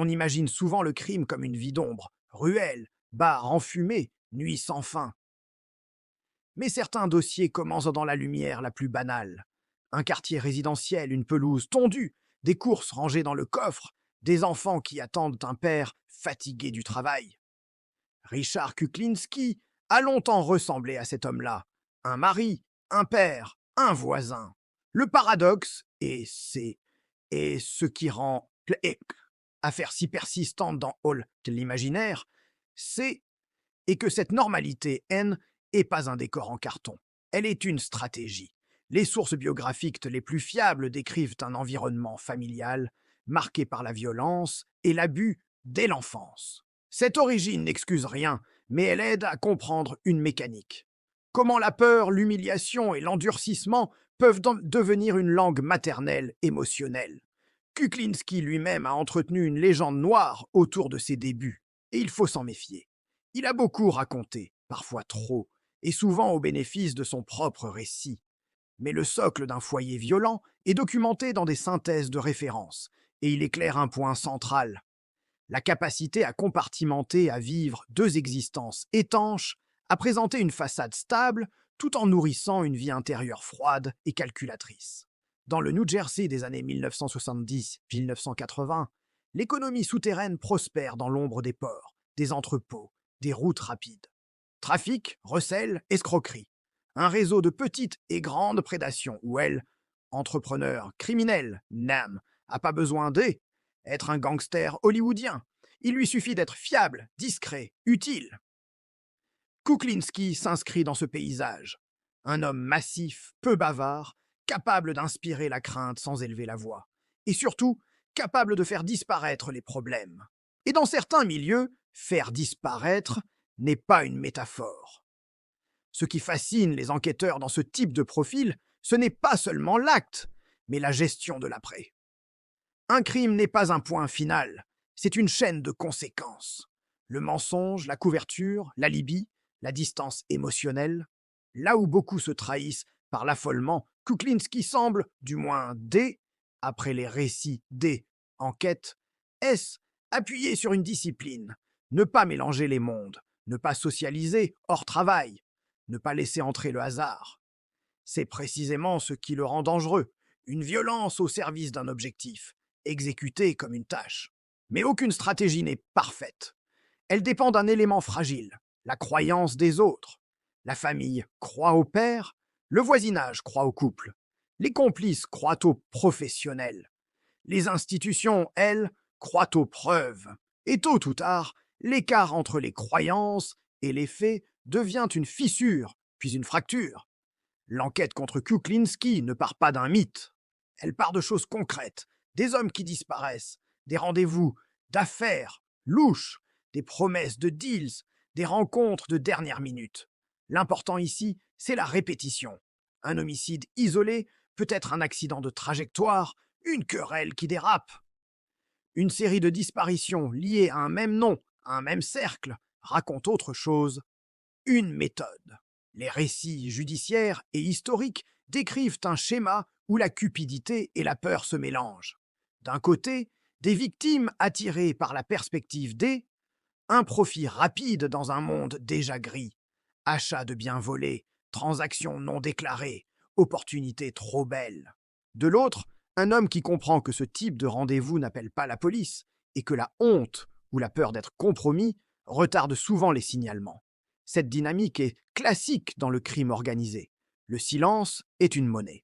On imagine souvent le crime comme une vie d'ombre, ruelle, bar enfumé, nuit sans fin. Mais certains dossiers commencent dans la lumière la plus banale. Un quartier résidentiel, une pelouse tondue, des courses rangées dans le coffre, des enfants qui attendent un père fatigué du travail. Richard Kuklinski a longtemps ressemblé à cet homme-là. Un mari, un père, un voisin. Le paradoxe, et ce qui rend affaire si persistante dans Hall de l'imaginaire, c'est et que cette normalité N n'est pas un décor en carton. Elle est une stratégie. Les sources biographiques les plus fiables décrivent un environnement familial marqué par la violence et l'abus dès l'enfance. Cette origine n'excuse rien, mais elle aide à comprendre une mécanique. Comment la peur, l'humiliation et l'endurcissement peuvent devenir une langue maternelle émotionnelle. Kuklinski lui-même a entretenu une légende noire autour de ses débuts, et il faut s'en méfier. Il a beaucoup raconté, parfois trop, et souvent au bénéfice de son propre récit. Mais le socle d'un foyer violent est documenté dans des synthèses de référence, et il éclaire un point central. La capacité à compartimenter, à vivre deux existences étanches, à présenter une façade stable, tout en nourrissant une vie intérieure froide et calculatrice. Dans le New Jersey des années 1970-1980, l'économie souterraine prospère dans l'ombre des ports, des entrepôts, des routes rapides. Trafic, recel, escroquerie. Un réseau de petites et grandes prédations où elle, entrepreneur, criminel, Nam, a pas besoin être un gangster hollywoodien. Il lui suffit d'être fiable, discret, utile. Kuklinski s'inscrit dans ce paysage. Un homme massif, peu bavard, capable d'inspirer la crainte sans élever la voix. Et surtout, capable de faire disparaître les problèmes. Et dans certains milieux, faire disparaître n'est pas une métaphore. Ce qui fascine les enquêteurs dans ce type de profil, ce n'est pas seulement l'acte, mais la gestion de l'après. Un crime n'est pas un point final, c'est une chaîne de conséquences. Le mensonge, la couverture, l'alibi, la distance émotionnelle. Là où beaucoup se trahissent par l'affolement, Kuklinski semble, du moins après les récits enquêtes, appuyer sur une discipline, ne pas mélanger les mondes, ne pas socialiser hors travail, ne pas laisser entrer le hasard. C'est précisément ce qui le rend dangereux, une violence au service d'un objectif, exécutée comme une tâche. Mais aucune stratégie n'est parfaite. Elle dépend d'un élément fragile, la croyance des autres. La famille croit au père, le voisinage croit au couple, les complices croient aux professionnels. Les institutions, elles, croient aux preuves. Et tôt ou tard, l'écart entre les croyances et les faits devient une fissure, puis une fracture. L'enquête contre Kuklinski ne part pas d'un mythe. Elle part de choses concrètes, des hommes qui disparaissent, des rendez-vous, d'affaires, louches, des promesses de deals, des rencontres de dernière minute. L'important ici, c'est la répétition. Un homicide isolé peut être un accident de trajectoire, une querelle qui dérape. Une série de disparitions liées à un même nom, à un même cercle, raconte autre chose, une méthode. Les récits judiciaires et historiques décrivent un schéma où la cupidité et la peur se mélangent. D'un côté, des victimes attirées par la perspective un profit rapide dans un monde déjà gris, achat de biens volés, transactions non déclarées, opportunités trop belles. De l'autre, un homme qui comprend que ce type de rendez-vous n'appelle pas la police et que la honte ou la peur d'être compromis retarde souvent les signalements. Cette dynamique est classique dans le crime organisé. Le silence est une monnaie.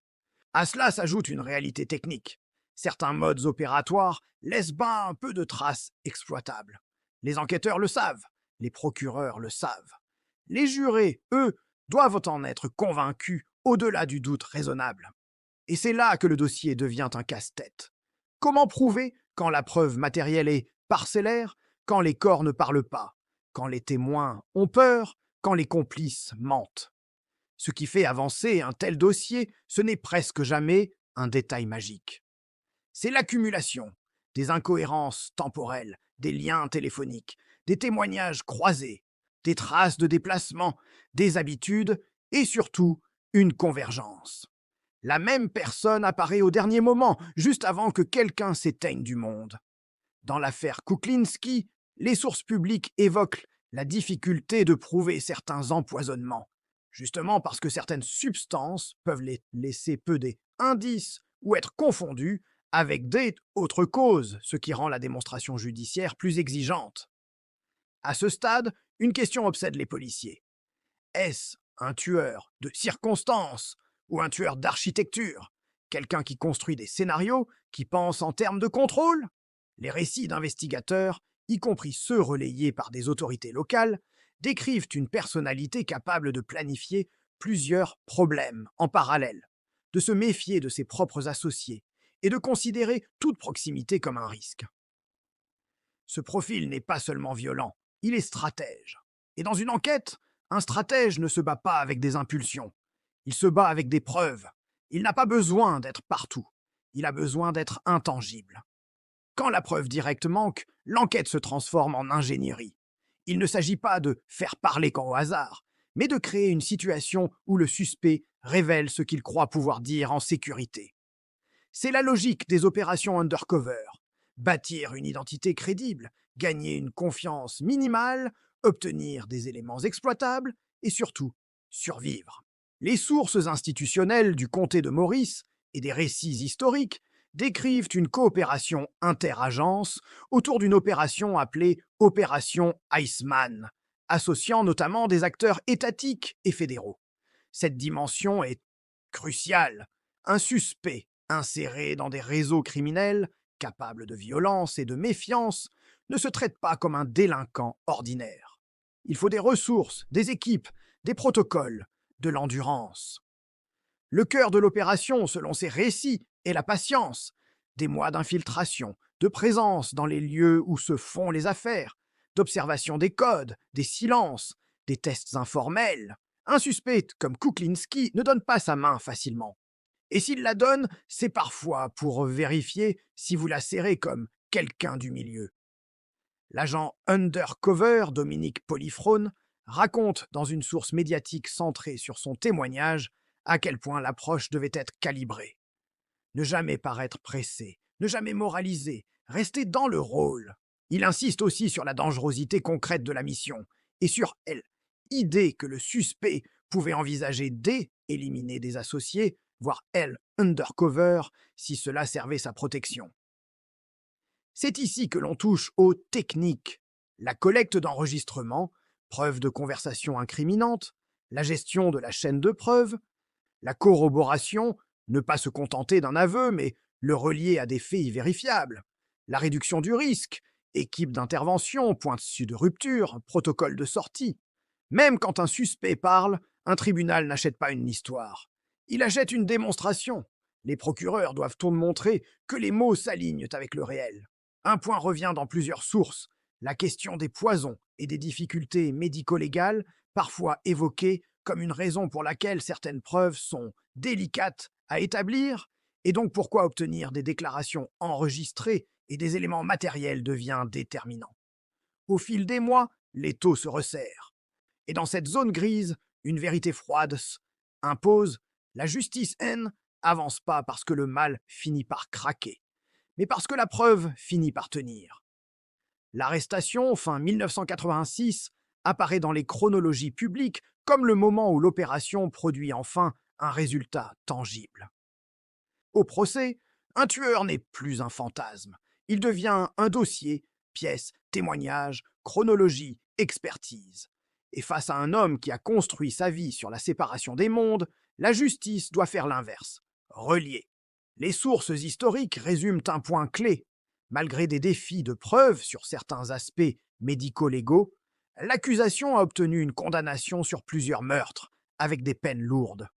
À cela s'ajoute une réalité technique. Certains modes opératoires laissent bas un peu de traces exploitables. Les enquêteurs le savent, les procureurs le savent. Les jurés, eux, doivent en être convaincus au-delà du doute raisonnable. Et c'est là que le dossier devient un casse-tête. Comment prouver quand la preuve matérielle est parcellaire, quand les corps ne parlent pas, quand les témoins ont peur, quand les complices mentent? Ce qui fait avancer un tel dossier, ce n'est presque jamais un détail magique. C'est l'accumulation des incohérences temporelles, des liens téléphoniques, des témoignages croisés, des traces de déplacement, des habitudes et surtout une convergence. La même personne apparaît au dernier moment, juste avant que quelqu'un s'éteigne du monde. Dans l'affaire Kuklinski, les sources publiques évoquent la difficulté de prouver certains empoisonnements, justement parce que certaines substances peuvent laisser peu d'indices ou être confondues avec d'autres causes, ce qui rend la démonstration judiciaire plus exigeante. À ce stade, une question obsède les policiers. Est-ce un tueur de circonstances ou un tueur d'architecture? Quelqu'un qui construit des scénarios, qui pense en termes de contrôle? Les récits d'investigateurs, y compris ceux relayés par des autorités locales, décrivent une personnalité capable de planifier plusieurs problèmes en parallèle, de se méfier de ses propres associés et de considérer toute proximité comme un risque. Ce profil n'est pas seulement violent, il est stratège. Et dans une enquête, un stratège ne se bat pas avec des impulsions, il se bat avec des preuves. Il n'a pas besoin d'être partout, il a besoin d'être intangible. Quand la preuve directe manque, l'enquête se transforme en ingénierie. Il ne s'agit pas de faire parler qu'au hasard, mais de créer une situation où le suspect révèle ce qu'il croit pouvoir dire en sécurité. C'est la logique des opérations undercover. Bâtir une identité crédible, gagner une confiance minimale, obtenir des éléments exploitables et surtout survivre. Les sources institutionnelles du comté de Maurice et des récits historiques décrivent une coopération interagences autour d'une opération appelée Opération Iceman, associant notamment des acteurs étatiques et fédéraux. Cette dimension est cruciale. Un suspect inséré dans des réseaux criminels, capable de violence et de méfiance, ne se traite pas comme un délinquant ordinaire. Il faut des ressources, des équipes, des protocoles, de l'endurance. Le cœur de l'opération, selon ses récits, est la patience, des mois d'infiltration, de présence dans les lieux où se font les affaires, d'observation des codes, des silences, des tests informels. Un suspect comme Kuklinski ne donne pas sa main facilement. Et s'il la donne, c'est parfois pour vérifier si vous la serrez comme quelqu'un du milieu. L'agent undercover Dominique Polyphrone raconte dans une source médiatique centrée sur son témoignage à quel point l'approche devait être calibrée. Ne jamais paraître pressé, ne jamais moraliser, rester dans le rôle. Il insiste aussi sur la dangerosité concrète de la mission et sur l'idée que le suspect pouvait envisager d'éliminer des associés, voire undercover, si cela servait sa protection. C'est ici que l'on touche aux techniques, la collecte d'enregistrements, preuves de conversations incriminantes, la gestion de la chaîne de preuves, la corroboration, ne pas se contenter d'un aveu, mais le relier à des faits vérifiables, la réduction du risque, équipe d'intervention, point de rupture, protocole de sortie. Même quand un suspect parle, un tribunal n'achète pas une histoire. Il achète une démonstration. Les procureurs doivent tout montrer que les mots s'alignent avec le réel. Un point revient dans plusieurs sources, la question des poisons et des difficultés médico-légales, parfois évoquées comme une raison pour laquelle certaines preuves sont délicates à établir, et donc pourquoi obtenir des déclarations enregistrées et des éléments matériels devient déterminant. Au fil des mois, les taux se resserrent. Et dans cette zone grise, une vérité froide impose, la justice avance pas parce que le mal finit par craquer, mais parce que la preuve finit par tenir. L'arrestation, fin 1986, apparaît dans les chronologies publiques comme le moment où l'opération produit enfin un résultat tangible. Au procès, un tueur n'est plus un fantasme. Il devient un dossier, pièce, témoignage, chronologie, expertise. Et face à un homme qui a construit sa vie sur la séparation des mondes, la justice doit faire l'inverse, relier. Les sources historiques résument un point clé. Malgré des défis de preuve sur certains aspects médico-légaux, l'accusation a obtenu une condamnation sur plusieurs meurtres, avec des peines lourdes.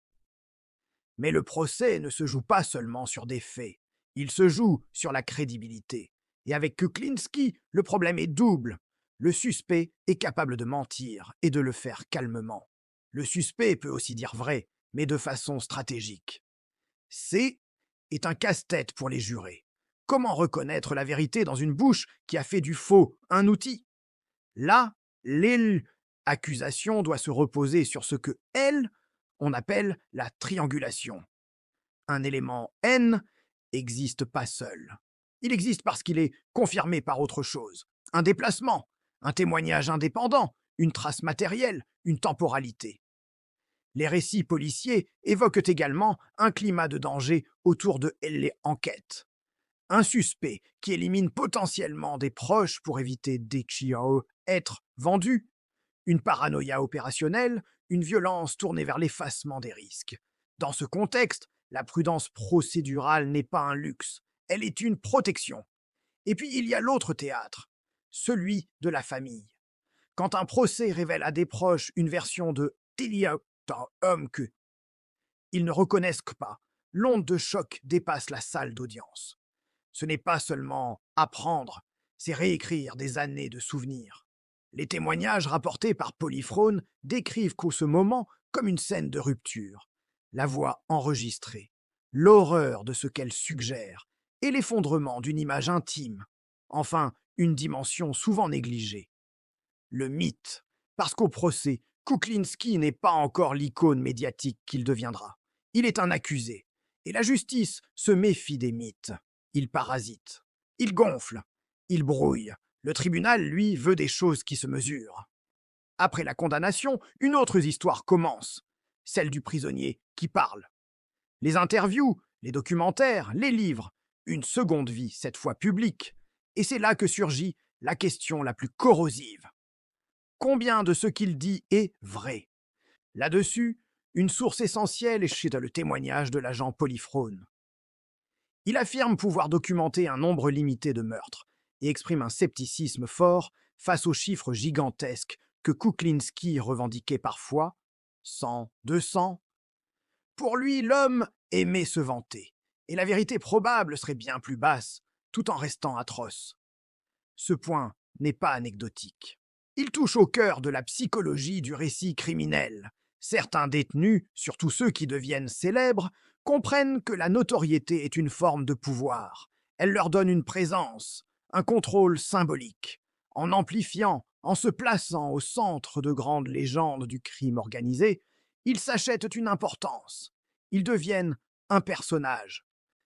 Mais le procès ne se joue pas seulement sur des faits, il se joue sur la crédibilité. Et avec Kuklinski, le problème est double. Le suspect est capable de mentir et de le faire calmement. Le suspect peut aussi dire vrai, mais de façon stratégique. C'est un casse-tête pour les jurés. Comment reconnaître la vérité dans une bouche qui a fait du faux un outil? Là, l'accusation doit se reposer sur ce que on appelle la triangulation. Un élément N n'existe pas seul. Il existe parce qu'il est confirmé par autre chose. Un déplacement, un témoignage indépendant, une trace matérielle, une temporalité. Les récits policiers évoquent également un climat de danger autour de l'enquête. Un suspect qui élimine potentiellement des proches pour éviter d'Echiao être vendu, une paranoïa opérationnelle, une violence tournée vers l'effacement des risques. Dans ce contexte, la prudence procédurale n'est pas un luxe, elle est une protection. Et puis il y a l'autre théâtre, celui de la famille. Quand un procès révèle à des proches une version de homme que ils ne reconnaissent pas, l'onde de choc dépasse la salle d'audience. Ce n'est pas seulement apprendre, c'est réécrire des années de souvenirs. Les témoignages rapportés par Polyphrone décrivent ce moment comme une scène de rupture. La voix enregistrée, l'horreur de ce qu'elle suggère et l'effondrement d'une image intime. Enfin, une dimension souvent négligée. Le mythe, parce qu'au procès, Kuklinski n'est pas encore l'icône médiatique qu'il deviendra. Il est un accusé, et la justice se méfie des mythes. Il parasite, il gonfle, il brouille. Le tribunal, lui, veut des choses qui se mesurent. Après la condamnation, une autre histoire commence, celle du prisonnier qui parle. Les interviews, les documentaires, les livres, une seconde vie, cette fois publique. Et c'est là que surgit la question la plus corrosive. Combien de ce qu'il dit est vrai? Là-dessus, une source essentielle est chez le témoignage de l'agent Polyphrone. Il affirme pouvoir documenter un nombre limité de meurtres et exprime un scepticisme fort face aux chiffres gigantesques que Kuklinski revendiquait parfois, 100, 200. Pour lui, l'homme aimait se vanter, et la vérité probable serait bien plus basse, tout en restant atroce. Ce point n'est pas anecdotique. Il touche au cœur de la psychologie du récit criminel. Certains détenus, surtout ceux qui deviennent célèbres, comprennent que la notoriété est une forme de pouvoir. Elle leur donne une présence, un contrôle symbolique. En amplifiant, en se plaçant au centre de grandes légendes du crime organisé, ils s'achètent une importance. Ils deviennent un personnage.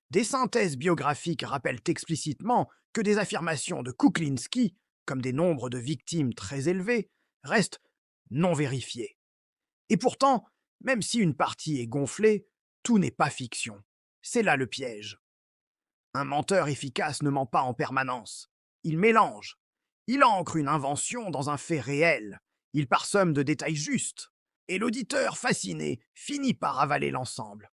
Des synthèses biographiques rappellent explicitement que des affirmations de Kuklinski, comme des nombres de victimes très élevés, restent non vérifiées. Et pourtant, même si une partie est gonflée, tout n'est pas fiction. C'est là le piège. Un menteur efficace ne ment pas en permanence. Il mélange. Il ancre une invention dans un fait réel. Il parsème de détails justes. Et l'auditeur, fasciné, finit par avaler l'ensemble.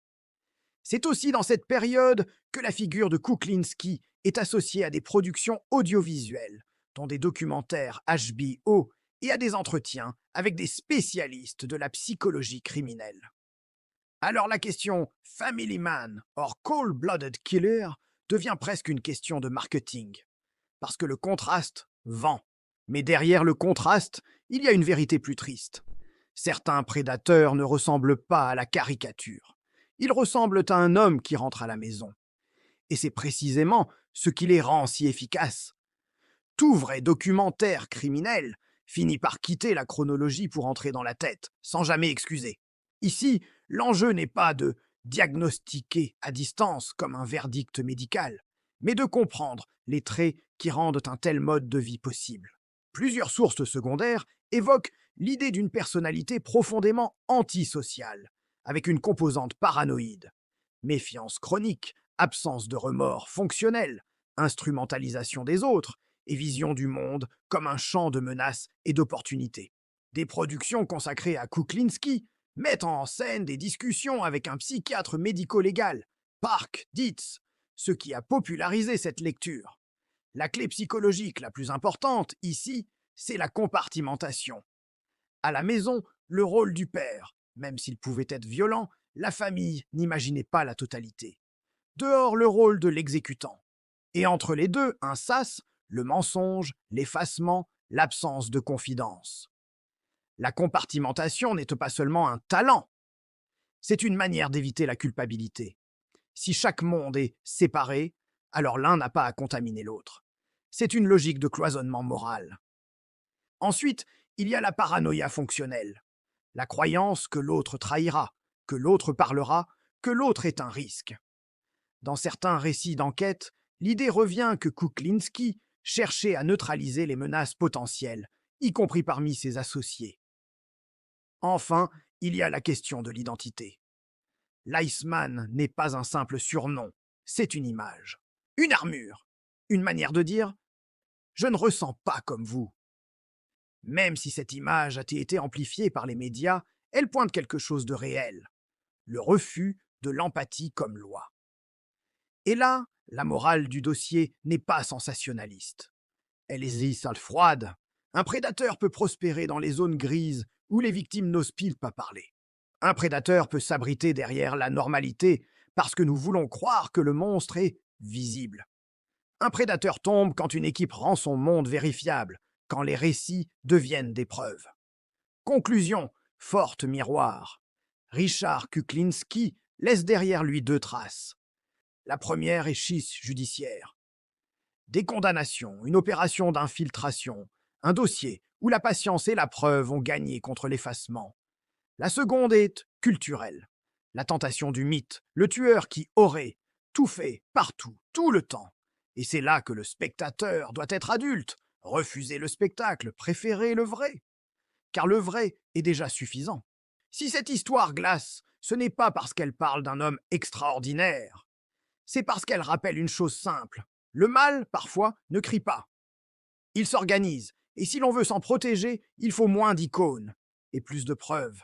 C'est aussi dans cette période que la figure de Kuklinski est associée à des productions audiovisuelles, dont des documentaires HBO et à des entretiens avec des spécialistes de la psychologie criminelle. Alors la question Family Man or Cold-Blooded Killer devient presque une question de marketing. Parce que le contraste vend. Mais derrière le contraste, il y a une vérité plus triste. Certains prédateurs ne ressemblent pas à la caricature. Ils ressemblent à un homme qui rentre à la maison. Et c'est précisément ce qui les rend si efficaces. Tout vrai documentaire criminel finit par quitter la chronologie pour entrer dans la tête, sans jamais excuser. Ici, l'enjeu n'est pas de diagnostiquer à distance comme un verdict médical, mais de comprendre les traits qui rendent un tel mode de vie possible. Plusieurs sources secondaires évoquent l'idée d'une personnalité profondément antisociale, avec une composante paranoïde. Méfiance chronique, absence de remords fonctionnel, instrumentalisation des autres et vision du monde comme un champ de menaces et d'opportunités. Des productions consacrées à Kuklinski mettent en scène des discussions avec un psychiatre médico-légal, Park Dietz, ce qui a popularisé cette lecture. La clé psychologique la plus importante, ici, c'est la compartimentation. À la maison, le rôle du père, même s'il pouvait être violent, la famille n'imaginait pas la totalité. Dehors, le rôle de l'exécutant. Et entre les deux, un sas, le mensonge, l'effacement, l'absence de confidence. La compartimentation n'est pas seulement un talent, c'est une manière d'éviter la culpabilité. Si chaque monde est séparé, alors l'un n'a pas à contaminer l'autre. C'est une logique de cloisonnement moral. Ensuite, il y a la paranoïa fonctionnelle, la croyance que l'autre trahira, que l'autre parlera, que l'autre est un risque. Dans certains récits d'enquête, L'idée revient que Kuklinski cherchait à neutraliser les menaces potentielles, y compris parmi ses associés. Enfin, il y a la question de l'identité. L'Iceman n'est pas un simple surnom, c'est une image, une armure, une manière de dire « je ne ressens pas comme vous ». Même si cette image a été amplifiée par les médias, elle pointe quelque chose de réel, le refus de l'empathie comme loi. Et là, la morale du dossier n'est pas sensationnaliste. Elle est froide. Un prédateur peut prospérer dans les zones grises où les victimes n'osent pas parler. Un prédateur peut s'abriter derrière la normalité parce que nous voulons croire que le monstre est visible. Un prédateur tombe quand une équipe rend son monde vérifiable, quand les récits deviennent des preuves. Conclusion, forte miroir. Richard Kuklinski laisse derrière lui 2 traces. La première est chiche judiciaire. Des condamnations, une opération d'infiltration, un dossier où la patience et la preuve ont gagné contre l'effacement. La seconde est culturelle. La tentation du mythe, le tueur qui aurait tout fait, partout, tout le temps. Et c'est là que le spectateur doit être adulte, refuser le spectacle, préférer le vrai. Car le vrai est déjà suffisant. Si cette histoire glace, ce n'est pas parce qu'elle parle d'un homme extraordinaire, c'est parce qu'elle rappelle une chose simple. Le mal, parfois, ne crie pas. Il s'organise, et si l'on veut s'en protéger, il faut moins d'icônes et plus de preuves.